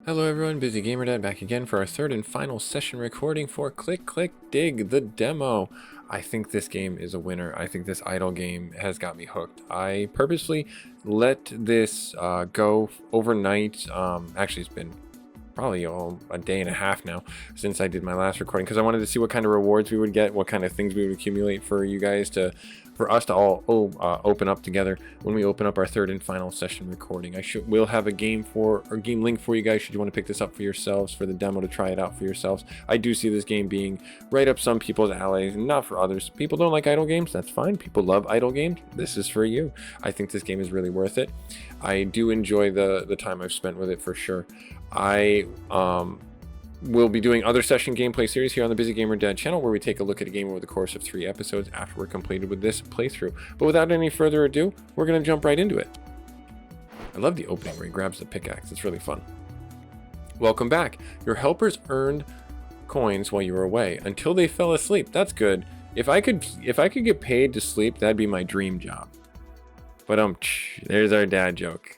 Hello everyone, Busy Gamer Dad back again for our third and final session recording for Click Click Dig, the demo. I think this game is a winner. I think this idle game has got me hooked. I purposely let this go overnight. Actually, it's been probably a day and a half now since I did my last recording, because I wanted to see what kind of rewards we would get, what kind of things we would accumulate for you guys to, for us to all open up together when we open up our third and final session recording. We'll have a game link for you guys should you want to pick this up for yourselves, for the demo to try it out for yourselves. I do see this game being right up some people's alleys and not for others. People don't like idle games, that's fine. People love idle games, this is for you. I think this game is really worth it. I do enjoy the time I've spent with it for sure. I will be doing other session gameplay series here on the Busy Gamer Dad channel, where we take a look at a game over the course of 3 episodes after we're completed with this playthrough. But without any further ado, we're going to jump right into it. I love the opening where he grabs the pickaxe. It's really fun. Welcome back. Your helpers earned coins while you were away until they fell asleep. That's good. If I could get paid to sleep, that'd be my dream job. But there's our dad joke.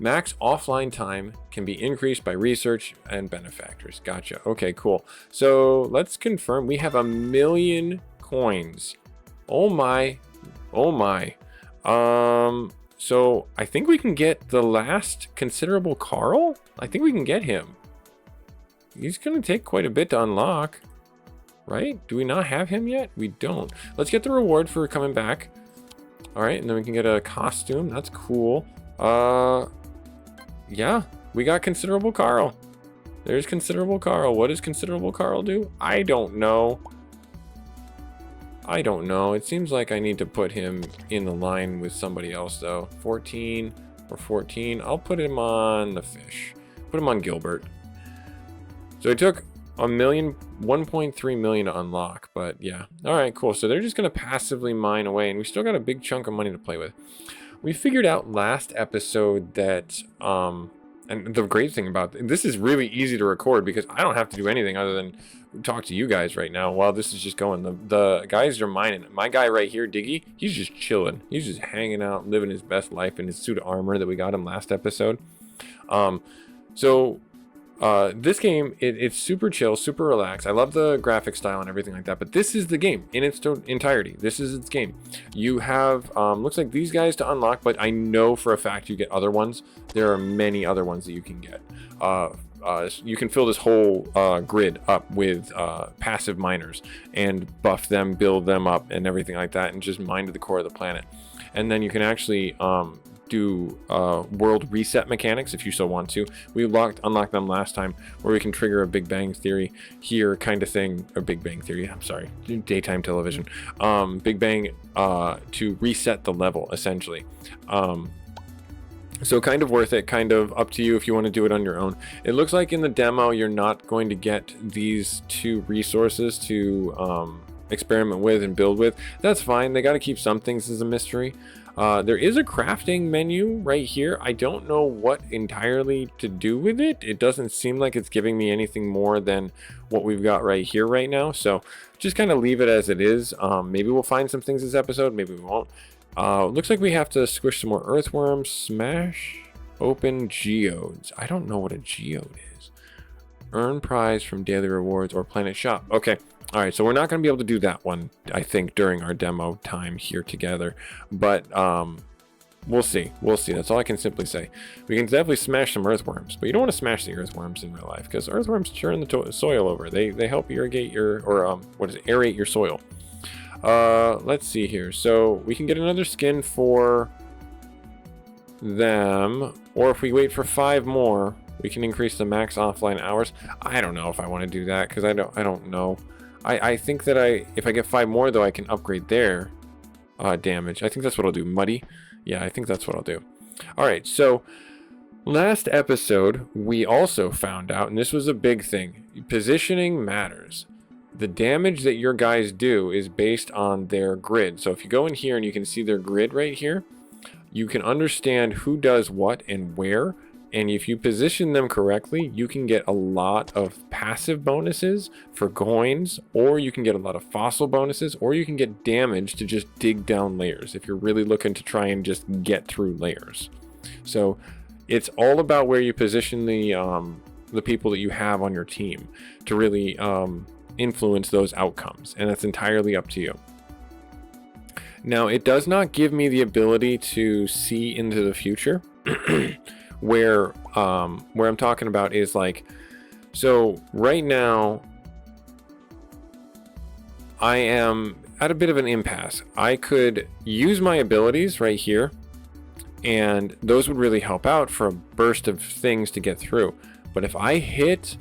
Max offline time can be increased by research and benefactors. Gotcha. Okay, cool. So let's confirm we have 1,000,000 coins. Oh my. Oh my. So I think we can get the last considerable Carl. I think we can get him. He's going to take quite a bit to unlock, right? Do we not have him yet? We don't. Let's get the reward for coming back. All right, and then we can get a costume. That's cool. Yeah, we got Considerable Carl. There's Considerable Carl. What does Considerable Carl do? I don't know. It seems like I need to put him in the line with somebody else, though. 14 or 14. I'll put him on the fish. Put him on Gilbert. So it took 1.3 million to unlock, but yeah. All right, cool. So they're just going to passively mine away, and we still got a big chunk of money to play with. We figured out last episode that, and the great thing about this is really easy to record because I don't have to do anything other than talk to you guys right now while this is just going. The guys are mining. My guy right here, Diggy, he's just chilling. He's just hanging out, living his best life in his suit of armor that we got him last episode. This game, it's super chill, super relaxed. I love the graphic style and everything like that, but this is the game in its entirety. This is its game. You have, looks like these guys to unlock, but I know for a fact you get other ones. There are many other ones that you can get. You can fill this whole grid up with passive miners and buff them, build them up and everything like that, and just mine to the core of the planet. And then you can actually do world reset mechanics if you so want to. We unlocked them last time, where we can trigger a Big Bang Theory here kind of thing, or Big Bang Theory, I'm sorry, daytime television, Big Bang to reset the level essentially. So kind of worth it, kind of up to you if you want to do it on your own. It looks like in the demo you're not going to get these 2 resources to experiment with and build with. That's fine, they got to keep some things as a mystery. There is a crafting menu right here. I don't know what entirely to do with it. It doesn't seem like it's giving me anything more than what we've got right here right now. So just kind of leave it as it is. Maybe we'll find some things this episode. Maybe we won't. Looks like we have to squish some more earthworms. Smash open geodes. I don't know what a geode is. Earn prize from daily rewards or planet shop. Okay. All right, so we're not going to be able to do that one, I think, during our demo time here together. But we'll see. We'll see. That's all I can simply say. We can definitely smash some earthworms, but you don't want to smash the earthworms in real life, because earthworms churn the soil over. They help irrigate your, or aerate your soil. Let's see here. So we can get another skin for them, or if we wait for 5 more, we can increase the max offline hours. I don't know if I want to do that, because I don't know. I think that if I get 5 more, though, I can upgrade their damage. I think that's what I'll do. Muddy? Yeah, I think that's what I'll do. All right, so last episode, we also found out, and this was a big thing, positioning matters. The damage that your guys do is based on their grid. So if you go in here and you can see their grid right here, you can understand who does what and where. And if you position them correctly, you can get a lot of passive bonuses for coins, or you can get a lot of fossil bonuses, or you can get damage to just dig down layers if you're really looking to try and just get through layers. So it's all about where you position the the people that you have on your team to really influence those outcomes, and that's entirely up to you. Now, it does not give me the ability to see into the future. where I'm talking about is like, so right now I am at a bit of an impasse. I could use my abilities right here, and those would really help out for a burst of things to get through. But if I hit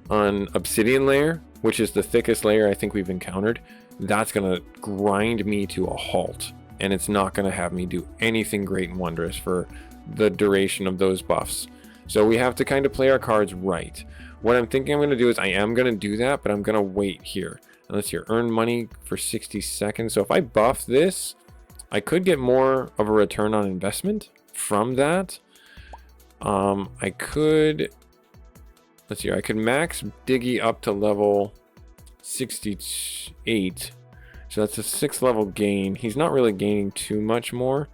on obsidian layer, which is the thickest layer I think we've encountered, that's gonna grind me to a halt, and it's not gonna have me do anything great and wondrous for the duration of those buffs. So we have to kind of play our cards right. What I'm thinking I'm gonna do is I am gonna do that, but I'm gonna wait here. And let's see, earn money for 60 seconds. So if I buff this, I could get more of a return on investment from that. I could, let's see, I could max Diggy up to level 68. So that's a 6th level gain. He's not really gaining too much more.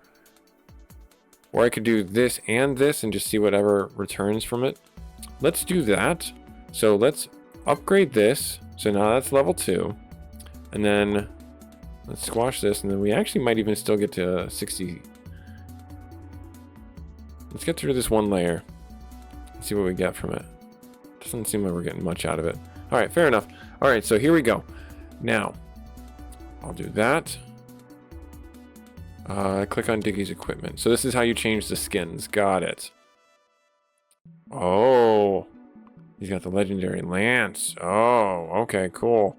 Or I could do this and this and just see whatever returns from it. Let's do that. So let's upgrade this. So now that's level 2. And then let's squash this. And then we actually might even still get to 60. Let's get through this one layer. Let's see what we get from it. Doesn't seem like we're getting much out of it. All right, fair enough. All right, so here we go. Now, I'll do that. Click on Diggy's equipment. So this is how you change the skins. Got it. Oh, he's got the legendary lance. Oh, okay, cool.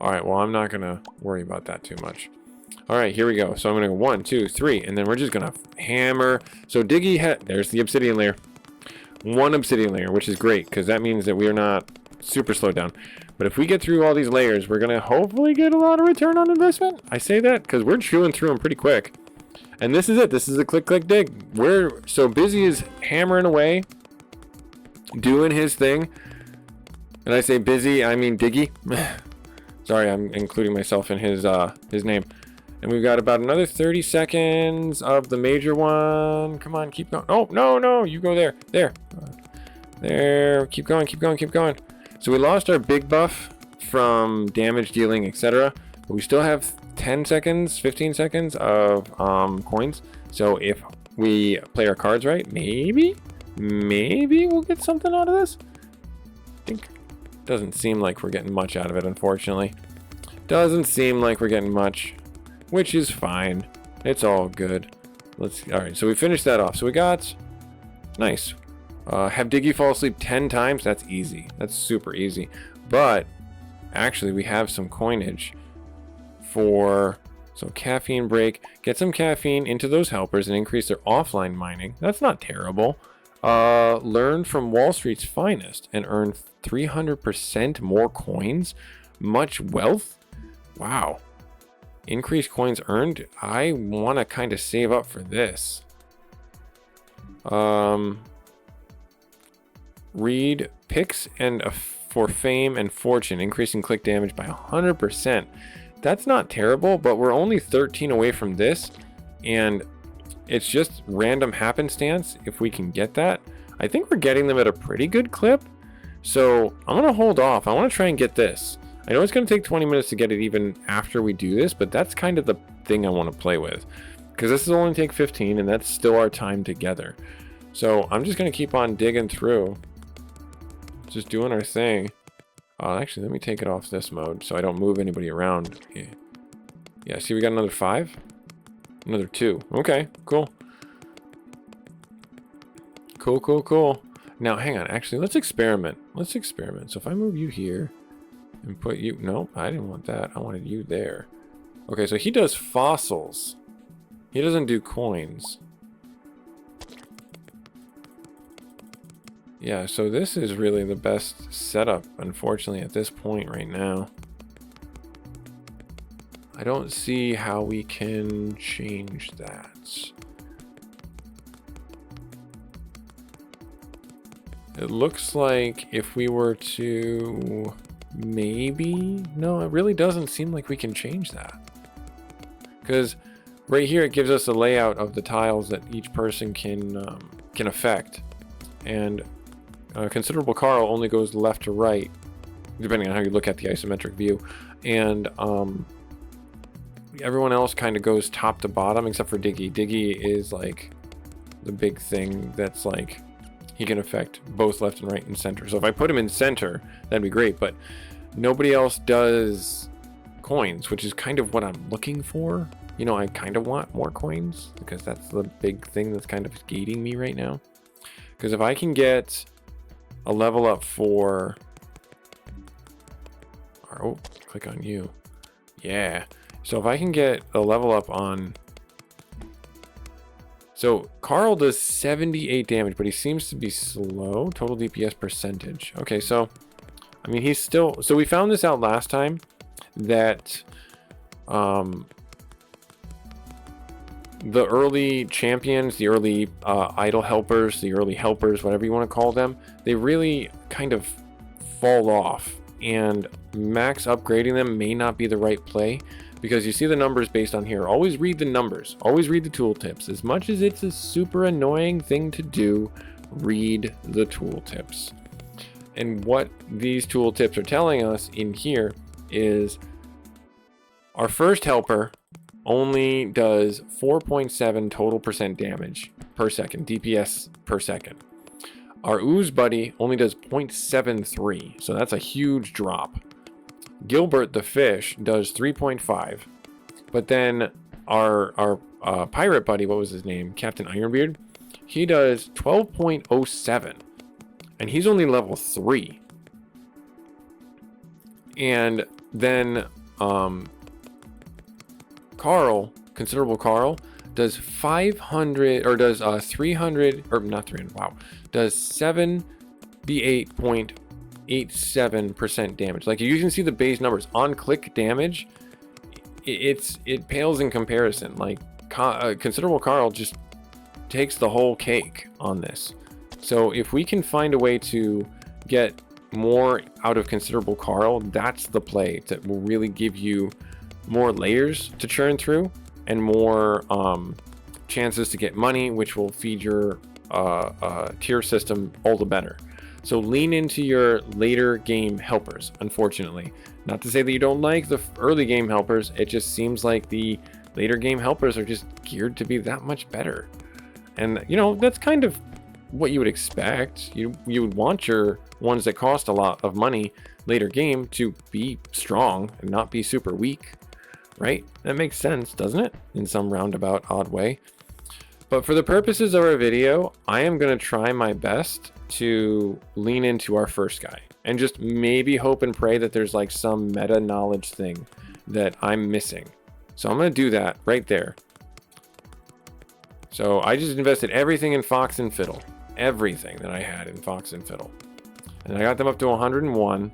All right, well, I'm not gonna worry about that too much. All right, here we go. So I'm gonna go 1, 2, 3, and then we're just gonna hammer. So Diggy there's the obsidian layer. 1 obsidian layer, which is great because that means that we are not super slowed down. But if we get through all these layers, we're gonna hopefully get a lot of return on investment. I say that because we're chewing through them pretty quick. And this is it. This is a click, click, dig. We're so busy is hammering away, doing his thing. And I say busy, I mean Diggy. Sorry, I'm including myself in his name. And we've got about another 30 seconds of the major one. Come on, keep going. Oh, no, you go there. There. Keep going, keep going, keep going. So we lost our big buff from damage dealing, etc. But we still have 10 seconds, 15 seconds of coins. So if we play our cards right, maybe we'll get something out of this. I think doesn't seem like we're getting much out of it, unfortunately. Doesn't seem like we're getting much, which is fine. It's all good. All right, so we finished that off. So we got, nice. Have Diggy fall asleep 10 times? That's easy. That's super easy. But actually we have some coinage for, so caffeine break. Get some caffeine into those helpers and increase their offline mining. That's not terrible. Learn from Wall Street's finest and earn 300% more coins. Much wealth? Wow. Increase coins earned? I want to kind of save up for this. Read picks and for fame and fortune, increasing click damage by 100%. That's not terrible, but we're only 13 away from this, and it's just random happenstance if we can get that. I think we're getting them at a pretty good clip, so I'm gonna hold off. I want to try and get this. I know it's gonna take 20 minutes to get it even after we do this, but that's kind of the thing I want to play with, because this will only take 15, and that's still our time together. So I'm just gonna keep on digging through, just doing our thing. Actually, let me take it off this mode so I don't move anybody around. Yeah, see, we got another 5, another 2. Okay, cool. Cool. Now, hang on. Actually, let's experiment. So if I move you here and put you, no, I didn't want that. I wanted you there. Okay, so he does fossils. He doesn't do coins. Yeah, so this is really the best setup, unfortunately, at this point right now. I don't see how we can change that. It looks like if we were to maybe, no, it really doesn't seem like we can change that. Because right here it gives us a layout of the tiles that each person can affect. And Considerable Carl only goes left to right, depending on how you look at the isometric view. And everyone else kind of goes top to bottom except for Diggy. Diggy is like the big thing that's like he can affect both left and right and center. So if I put him in center, that'd be great, but nobody else does coins, which is kind of what I'm looking for. You know, I kind of want more coins because that's the big thing that's kind of gating me right now. Because if I can get a level up for... Oh, click on you. Yeah. So if I can get a level up on... So Carl does 78 damage, but he seems to be slow. Total DPS percentage. Okay, so... I mean, he's still... So we found this out last time, that... the early champions, the early idol helpers, the early helpers, whatever you want to call them, they really kind of fall off, and max upgrading them may not be the right play, because you see the numbers based on here. Always read the numbers, always read the tooltips. As much as it's a super annoying thing to do, read the tooltips. And what these tooltips are telling us in here is our first helper only does 4.7 total percent damage per second, DPS per second. Our Ooze Buddy only does 0.73, so that's a huge drop. Gilbert the Fish does 3.5, but then our Pirate Buddy, what was his name? Captain Ironbeard, he does 12.07, and he's only level 3. And then Carl, Considerable Carl, does 500, or does 300, or not 300, wow, does 78.87% damage. Like, you can see the base numbers on click damage. It pales in comparison. Like, Considerable Carl just takes the whole cake on this. So if we can find a way to get more out of Considerable Carl, that's the play that will really give you more layers to churn through and more chances to get money, which will feed your tier system all the better. So lean into your later game helpers, unfortunately. Not to say that you don't like the early game helpers, it just seems like the later game helpers are just geared to be that much better. And, you know, that's kind of what you would expect. You would want your ones that cost a lot of money later game to be strong and not be super weak, right? That makes sense, doesn't it? In some roundabout odd way. But for the purposes of our video, I am going to try my best to lean into our first guy and just maybe hope and pray that there's like some meta knowledge thing that I'm missing. So I'm going to do that right there. So I just invested everything in Fox and Fiddle. Everything that I had in Fox and Fiddle. And I got them up to 101.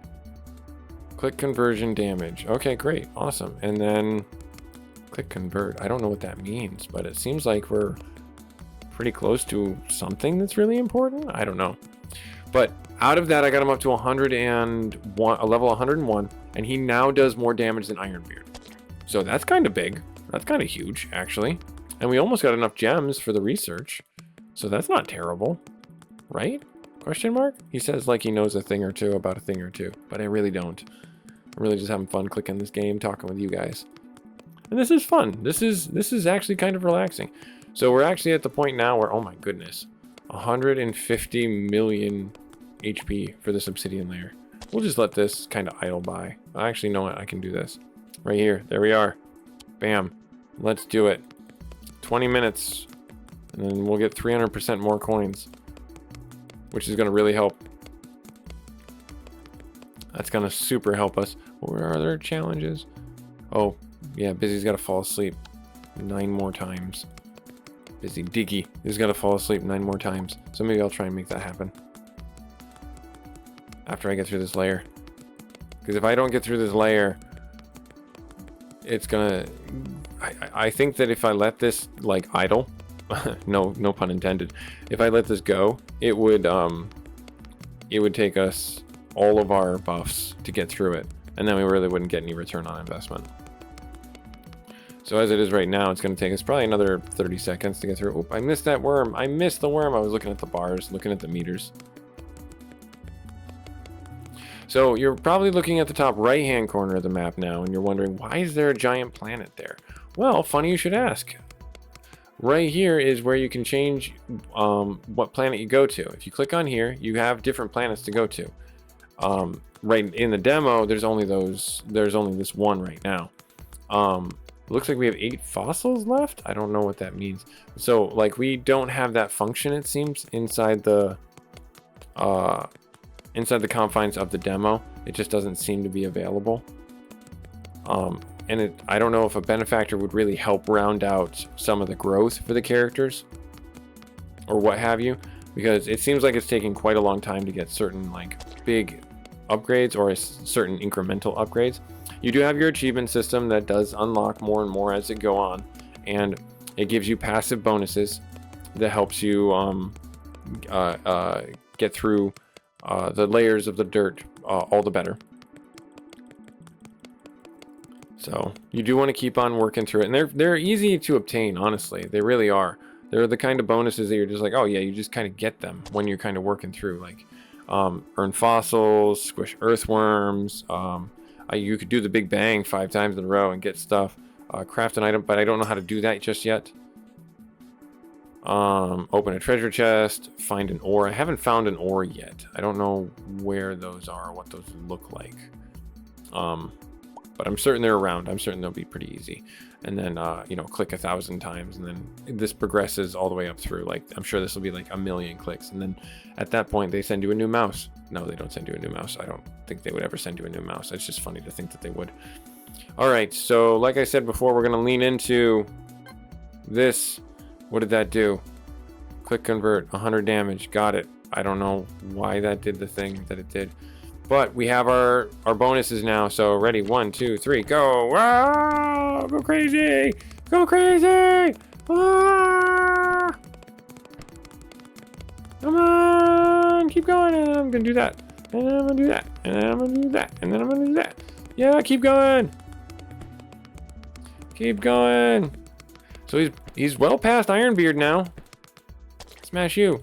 Click conversion damage. Okay, great. Awesome. And then click convert. I don't know what that means, but it seems like we're pretty close to something that's really important. I don't know. But out of that, I got him up to 101, a level 101, and he now does more damage than Ironbeard. So that's kind of big. That's kind of huge, actually. And we almost got enough gems for the research. So that's not terrible, right? Question mark? He says like he knows a thing or two about a thing or two, but I really don't. I'm really just having fun clicking this game, talking with you guys. And this is fun. This is actually kind of relaxing. So we're actually at the point now where, oh my goodness, 150 million HP for this obsidian layer. We'll just let this kind of idle by. I actually know what, I can do this. Right here. There we are. Bam. Let's do it. 20 minutes. And then we'll get 300% more coins. Which is going to really help. That's going to super help us. Where are there challenges? Oh, yeah, Busy's got to fall asleep 9 more times. Busy Diggy is got to fall asleep 9 more times. So maybe I'll try and make that happen. After I get through this layer. Because if I don't get through this layer, it's gonna... I think that if I let this, like, idle... no pun intended. If I let this go, it would take us all of our buffs to get through it. And then we really wouldn't get any return on investment. So as it is right now, it's going to take us probably another 30 seconds to get through. Oop, I missed that worm. I missed the worm. I was looking at the bars, looking at the meters. So you're probably looking at the top right hand corner of the map now, and you're wondering, why is there a giant planet there? Well, funny you should ask. Right here is where you can change what planet you go to. If you click on here, you have different planets to go to. Right in the demo, there's only this one right now. Looks like we have 8 fossils left. I don't know what that means. So like, we don't have that function, it seems, inside the confines of the demo. It just doesn't seem to be available. And I don't know if a benefactor would really help round out some of the growth for the characters or what have you, because it seems like it's taking quite a long time to get certain like big upgrades or certain incremental upgrades. You do have your achievement system that does unlock more and more as it go on, and it gives you passive bonuses that helps you get through the layers of the dirt all the better. So you do want to keep on working through it, and they're easy to obtain, honestly. They really are. They're the kind of bonuses that you're just like, oh yeah, you just kind of get them when you're kind of working through, like earn fossils, squish earthworms. You could do the Big Bang 5 times in a row and get stuff. Craft an item, but I don't know how to do that just yet. Open a treasure chest, find an ore. I haven't found an ore yet. I don't know where those are, what those look like. But I'm certain they're around. I'm certain they'll be pretty easy. And then, click 1,000 times, and then this progresses all the way up through. Like, I'm sure this will be like 1,000,000 clicks. And then at that point, they send you a new mouse. No, they don't send you a new mouse. I don't think they would ever send you a new mouse. It's just funny to think that they would. All right. So like I said before, we're going to lean into this. What did that do? Quick convert, 100 damage. Got it. I don't know why that did the thing that it did. But we have our bonuses now. So ready, 1, 2, 3, go! Ah, go crazy! Go crazy! Ah! Come on, keep going. And I'm gonna do that. And I'm gonna do that. And I'm gonna do that. And then I'm gonna do that. Yeah, keep going. Keep going. So he's well past Ironbeard now. Smash you.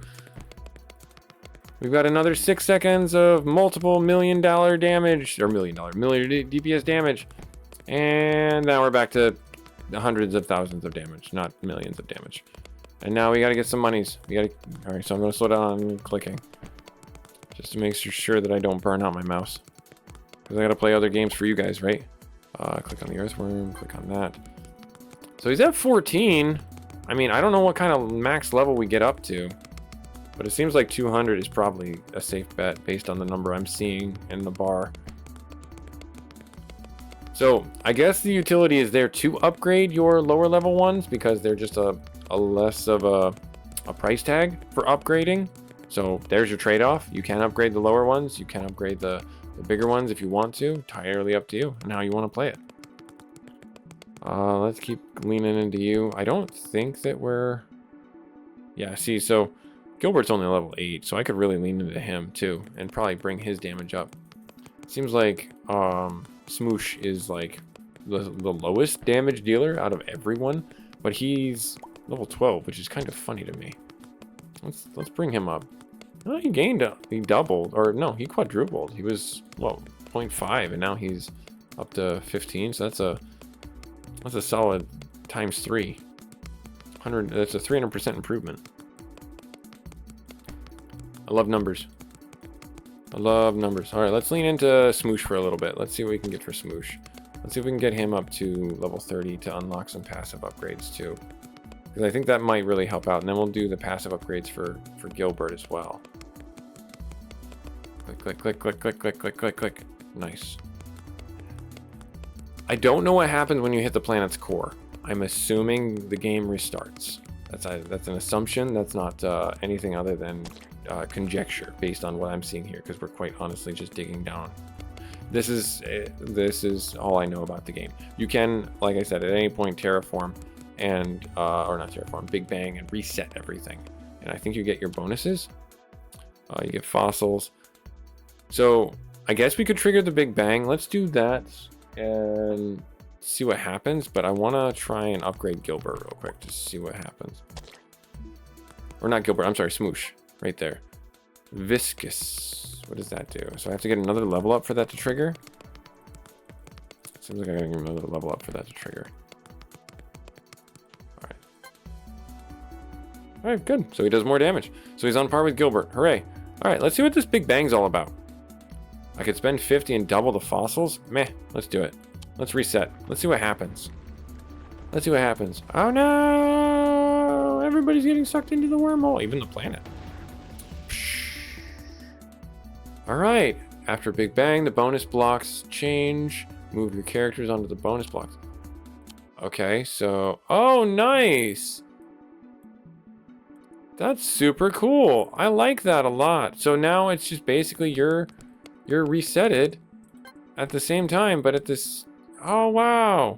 We've got another 6 seconds of multiple $1 million damage, or million DPS damage. And now we're back to the hundreds of thousands of damage, not millions of damage. And now we gotta get some monies. All right, so I'm gonna slow down on clicking, just to make sure that I don't burn out my mouse. Because I gotta play other games for you guys, right? Click on the earthworm, click on that. So he's at 14. I mean, I don't know what kind of max level we get up to, but it seems like 200 is probably a safe bet based on the number I'm seeing in the bar. So I guess the utility is there to upgrade your lower level ones, because they're just a less of a price tag for upgrading. So there's your trade-off. You can upgrade the lower ones. You can upgrade the bigger ones if you want to. Entirely up to you and how you want to play it. Let's keep leaning into you. I don't think that we're... Yeah, see, so Gilbert's only level 8, so I could really lean into him too and probably bring his damage up. Seems like Smoosh is like the lowest damage dealer out of everyone, but he's level 12, which is kind of funny to me. Let's bring him up. Oh, he doubled, or no, he quadrupled. He was, well, 0.5, and now he's up to 15, so that's a solid times 3. That's a 300% improvement. I love numbers. I love numbers. All right, let's lean into Smoosh for a little bit. Let's see what we can get for Smoosh. Let's see if we can get him up to level 30 to unlock some passive upgrades too, because I think that might really help out. And then we'll do the passive upgrades for Gilbert as well. Click, click, click, click, click, click, click, click. Nice. I don't know what happens when you hit the planet's core. I'm assuming the game restarts. That's an assumption. That's not anything other than conjecture based on what I'm seeing here, because we're quite honestly just digging down. This is all I know about the game. You can, like I said, at any point terraform and or not terraform, Big Bang, and reset everything. And I think you get your bonuses. You get fossils. So I guess we could trigger the Big Bang. Let's do that and see what happens. But I want to try and upgrade Gilbert real quick to see what happens. Or not Gilbert, I'm sorry, Smoosh. Right there. Viscous. What does that do? So I have to get another level up for that to trigger? Seems like I gotta get another level up for that to trigger. Alright. Alright, good. So he does more damage. So he's on par with Gilbert. Hooray. Alright, let's see what this Big Bang's all about. I could spend 50 and double the fossils? Meh. Let's do it. Let's reset. Let's see what happens. Let's see what happens. Oh no! Everybody's getting sucked into the wormhole. Even the planet. Alright. After Big Bang, the bonus blocks change. Move your characters onto the bonus blocks. Okay, so... Oh, nice! That's super cool. I like that a lot. So now it's just basically you're resetted at the same time, but at this... Oh, wow.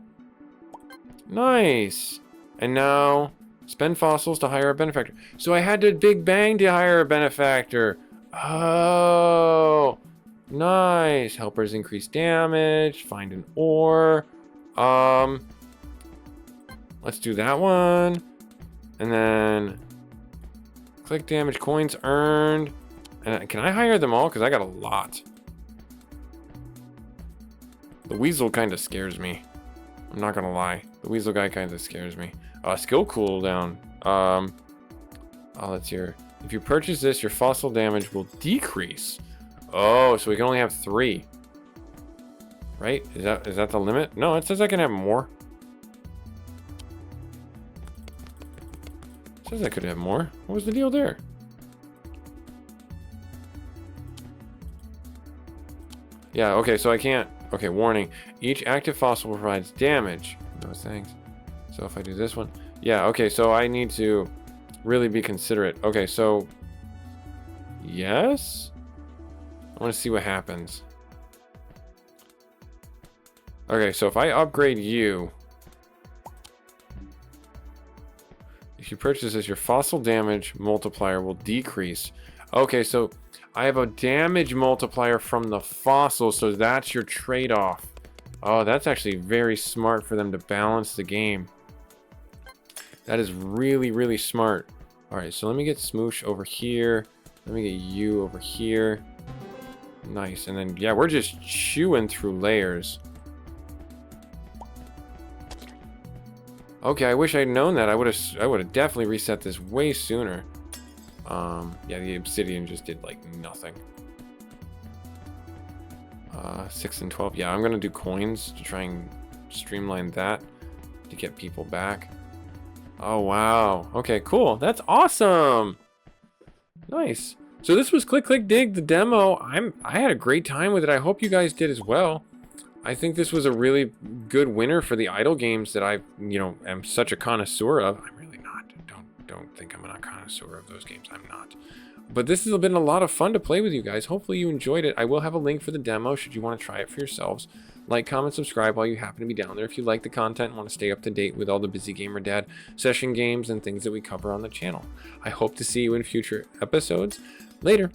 Nice. And now, spend fossils to hire a benefactor. So I had to Big Bang to hire a benefactor. Oh... Nice. Helpers increase damage. Find an ore. Let's do that one. And then click damage, coins earned. And can I hire them all? Because I got a lot. The weasel kind of scares me. I'm not gonna lie. The weasel guy kind of scares me. Skill cooldown. Let's hear. If you purchase this, your fossil damage will decrease. Oh, so we can only have 3. Right? Is that the limit? No, it says I can have more. It says I could have more. What was the deal there? Yeah, okay, so I can't. Okay, warning. Each active fossil provides damage. Those things. So if I do this one. Yeah, okay, so I need to really be considerate. Okay, so... Yes? I want to see what happens. Okay, so if I upgrade you, if you purchase this, your fossil damage multiplier will decrease. Okay, so I have a damage multiplier from the fossil, so that's your trade-off. Oh, that's actually very smart for them to balance the game. That is really, really smart. All right, so let me get Smoosh over here. Let me get you over here. Nice, and then yeah, we're just chewing through layers. Okay, I wish I'd known that. I would have definitely reset this way sooner. Yeah, the obsidian just did like nothing. 6 and 12. Yeah, I'm gonna do coins to try and streamline that to get people back. Oh wow. Okay, cool. That's awesome. Nice. So this was Click Click Dig, the demo. I had a great time with it. I hope you guys did as well. I think this was a really good winner for the idle games that I, am such a connoisseur of. I'm really not. Don't think I'm a connoisseur of those games. I'm not. But this has been a lot of fun to play with you guys. Hopefully you enjoyed it. I will have a link for the demo should you want to try it for yourselves. Like, comment, subscribe while you happen to be down there if you like the content and want to stay up to date with all the Busy Gamer Dad session games and things that we cover on the channel. I hope to see you in future episodes. Later.